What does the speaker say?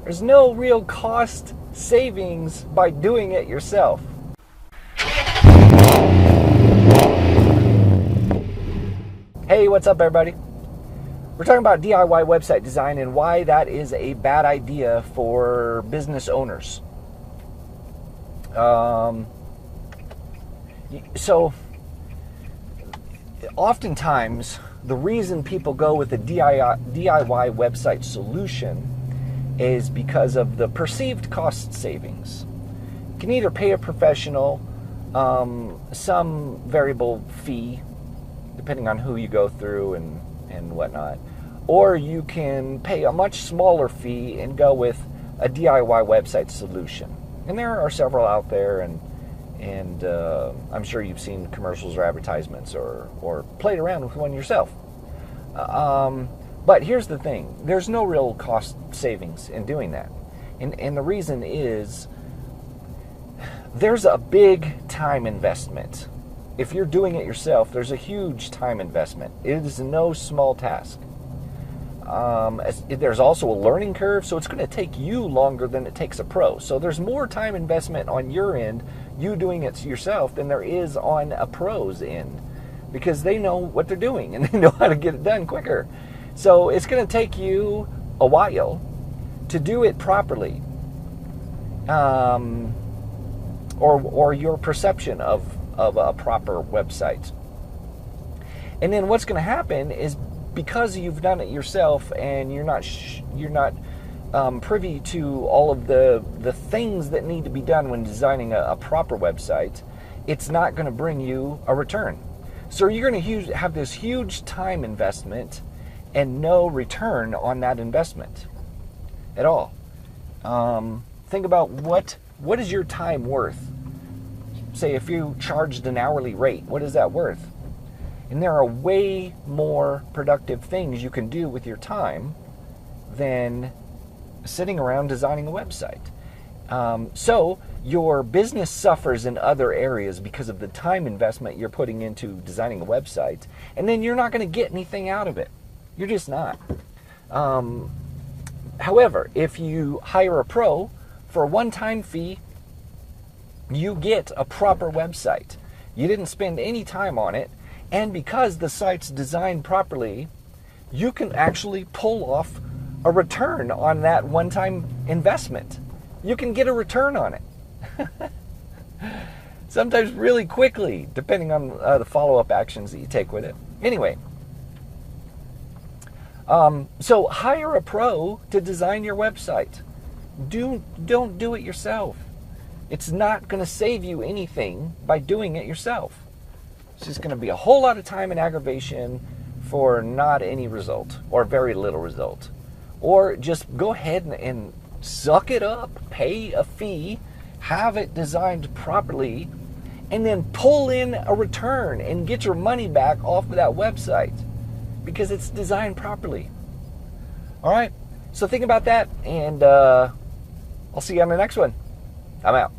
There's no real cost savings by doing it yourself. Hey, what's up, everybody? We're talking about DIY website design and why that is a bad idea for business owners. So, oftentimes, the reason people go with a DIY website solution is because of the perceived cost savings. You can either pay a professional some variable fee, depending on who you go through and whatnot, or you can pay a much smaller fee and go with a DIY website solution. And there are several out there, and I'm sure you've seen commercials or advertisements or played around with one yourself. But here's the thing. There's no real cost savings in doing that. And the reason is there's a big time investment. If you're doing it yourself, there's a huge time investment. It is no small task. There's also a learning curve, so it's going to take you longer than it takes a pro. So there's more time investment on your end, you doing it yourself, than there is on a pro's end, because they know what they're doing and they know how to get it done quicker. So it's going to take you a while to do it properly, or your perception of a proper website. And then what's going to happen is, because you've done it yourself and you're not privy to all of the things that need to be done when designing a proper website, it's not going to bring you a return. So you're going to have this huge time investment and no return on that investment at all. Think about what is your time worth? Say if you charged an hourly rate, what is that worth? And there are way more productive things you can do with your time than sitting around designing a website. So your business suffers in other areas because of the time investment you're putting into designing a website, and then you're not going to get anything out of it. You're just not. However, if you hire a pro for a one-time fee, you get a proper website. You didn't spend any time on it, and because the site's designed properly, you can actually pull off a return on that one-time investment. You can get a return on it. Sometimes really quickly, depending on the follow-up actions that you take with it. Anyway, so hire a pro to design your website. Don't do it yourself. It's not going to save you anything by doing it yourself. It's just going to be a whole lot of time and aggravation for not any result, or very little result. Or just go ahead and suck it up, pay a fee, have it designed properly, and then pull in a return and get your money back off of that website because it's designed properly. All right, so think about that, and I'll see you on the next one. I'm out.